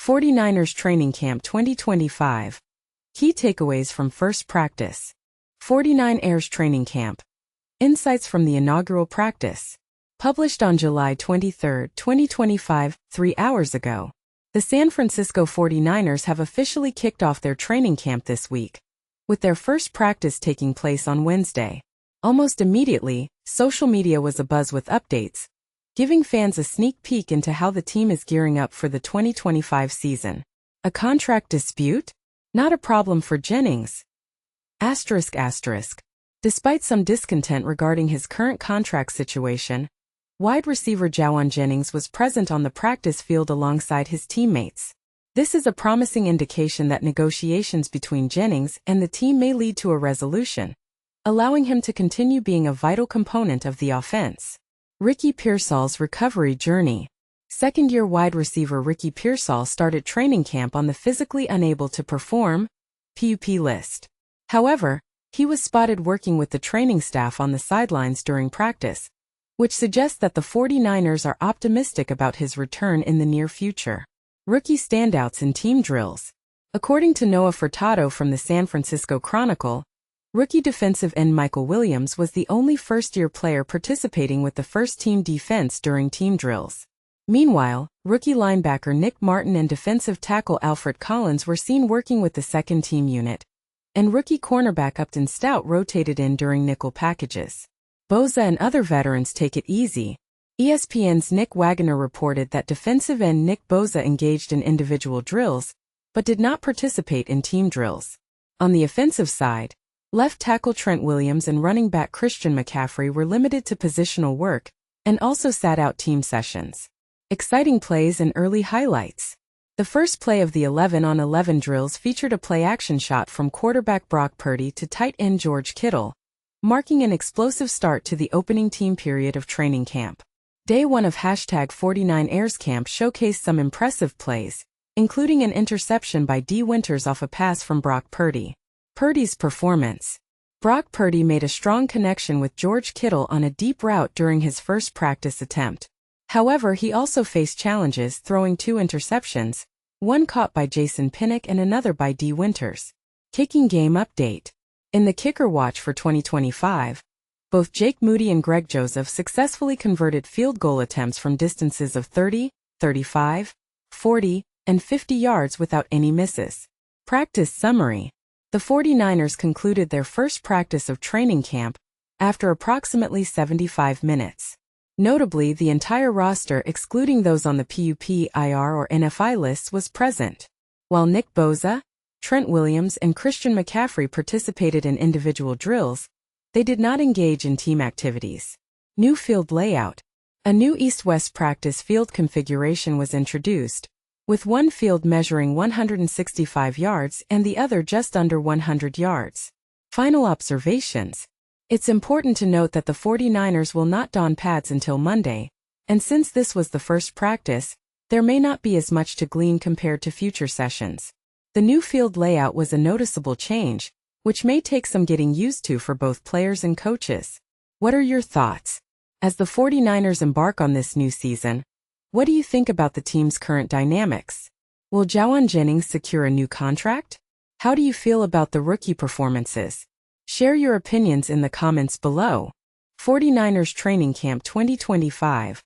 49ers Training Camp 2025. Key takeaways from first practice. 49ers Training Camp. Insights from the inaugural practice. Published on July 23, 2025, 3 hours ago. The San Francisco 49ers have officially kicked off their training camp this week, with their first practice taking place on Wednesday. Almost immediately, social media was abuzz with updates, giving fans a sneak peek into how the team is gearing up for the 2025 season. A contract dispute? Not a problem for Jennings. Despite some discontent regarding his current contract situation, wide receiver Jauan Jennings was present on the practice field alongside his teammates. This is a promising indication that negotiations between Jennings and the team may lead to a resolution, allowing him to continue being a vital component of the offense. Ricky Pearsall's recovery journey. Second-year wide receiver Ricky Pearsall started training camp on the physically unable to perform (PUP) list. However, he was spotted working with the training staff on the sidelines during practice, which suggests that the 49ers are optimistic about his return in the near future. Rookie standouts in team drills. According to Noah Furtado from the San Francisco Chronicle, rookie defensive end Mykel Williams was the only first-year player participating with the first-team defense during team drills. Meanwhile, rookie linebacker Nick Martin and defensive tackle Alfred Collins were seen working with the second-team unit, and rookie cornerback Upton Stout rotated in during nickel packages. Bosa and other veterans take it easy. ESPN's Nick Wagner reported that defensive end Nick Bosa engaged in individual drills, but did not participate in team drills. On the offensive side, left tackle Trent Williams and running back Christian McCaffrey were limited to positional work and also sat out team sessions. Exciting plays and early highlights. The first play of the 11-on-11 drills featured a play-action shot from quarterback Brock Purdy to tight end George Kittle, marking an explosive start to the opening team period of training camp. Day 1 of #49ers Camp showcased some impressive plays, including an interception by D. Winters off a pass from Brock Purdy. Purdy's performance. Brock Purdy made a strong connection with George Kittle on a deep route during his first practice attempt. However, he also faced challenges throwing 2 interceptions, one caught by Jason Pinnock and another by D. Winters. Kicking game update. In the kicker watch for 2025, both Jake Moody and Greg Joseph successfully converted field goal attempts from distances of 30, 35, 40, and 50 yards without any misses. Practice summary. The 49ers concluded their first practice of training camp after approximately 75 minutes. Notably, the entire roster, excluding those on the PUP, IR, or NFI lists, was present. While Nick Bosa, Trent Williams, and Christian McCaffrey participated in individual drills, they did not engage in team activities. New field layout. A new east-west practice field configuration was introduced, with one field measuring 165 yards and the other just under 100 yards. Final observations. It's important to note that the 49ers will not don pads until Monday, and since this was the first practice, there may not be as much to glean compared to future sessions. The new field layout was a noticeable change, which may take some getting used to for both players and coaches. What are your thoughts? As the 49ers embark on this new season, what do you think about the team's current dynamics? Will Jauan Jennings secure a new contract? How do you feel about the rookie performances? Share your opinions in the comments below. 49ers Training Camp 2025.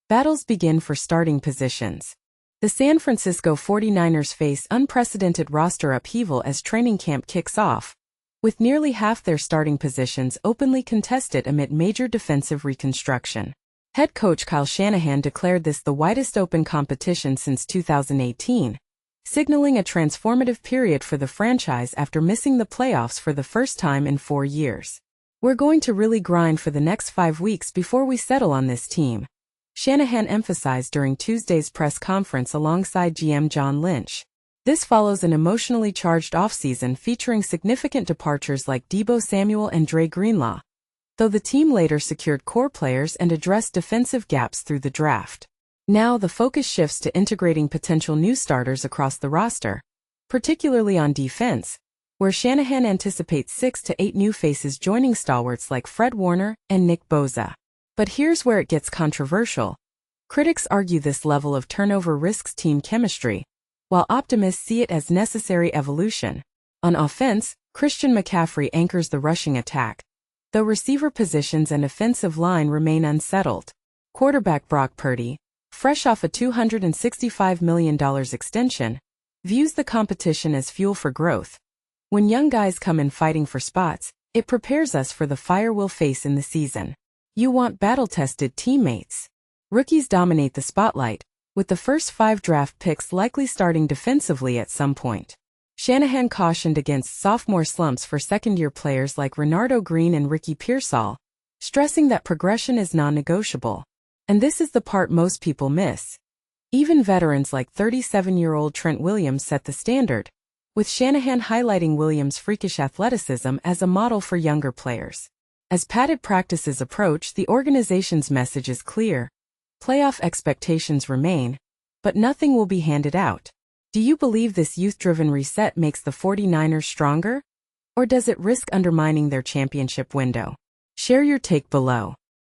Battles begin for starting positions. The San Francisco 49ers face unprecedented roster upheaval as training camp kicks off, with nearly half their starting positions openly contested amid major defensive reconstruction. Head coach Kyle Shanahan declared this the widest open competition since 2018, signaling a transformative period for the franchise after missing the playoffs for the first time in 4 years. We're going to really grind for the next 5 weeks before we settle on this team, Shanahan emphasized during Tuesday's press conference alongside GM John Lynch. This follows an emotionally charged offseason featuring significant departures like Deebo Samuel and Dre Greenlaw, though the team later secured core players and addressed defensive gaps through the draft. Now the focus shifts to integrating potential new starters across the roster, particularly on defense, where Shanahan anticipates 6 to 8 new faces joining stalwarts like Fred Warner and Nick Bosa. But here's where it gets controversial. Critics argue this level of turnover risks team chemistry, while optimists see it as necessary evolution. On offense, Christian McCaffrey anchors the rushing attack, though receiver positions and offensive line remain unsettled. Quarterback Brock Purdy, fresh off a $265 million extension, views the competition as fuel for growth. When young guys come in fighting for spots, it prepares us for the fire we'll face in the season. You want battle-tested teammates. Rookies dominate the spotlight, with the first 5 draft picks likely starting defensively at some point. Shanahan cautioned against sophomore slumps for second-year players like Renardo Green and Ricky Pearsall, stressing that progression is non-negotiable. And this is the part most people miss. Even veterans like 37-year-old Trent Williams set the standard, with Shanahan highlighting Williams' freakish athleticism as a model for younger players. As padded practices approach, the organization's message is clear. Playoff expectations remain, but nothing will be handed out. Do you believe this youth-driven reset makes the 49ers stronger? Or does it risk undermining their championship window? Share your take below.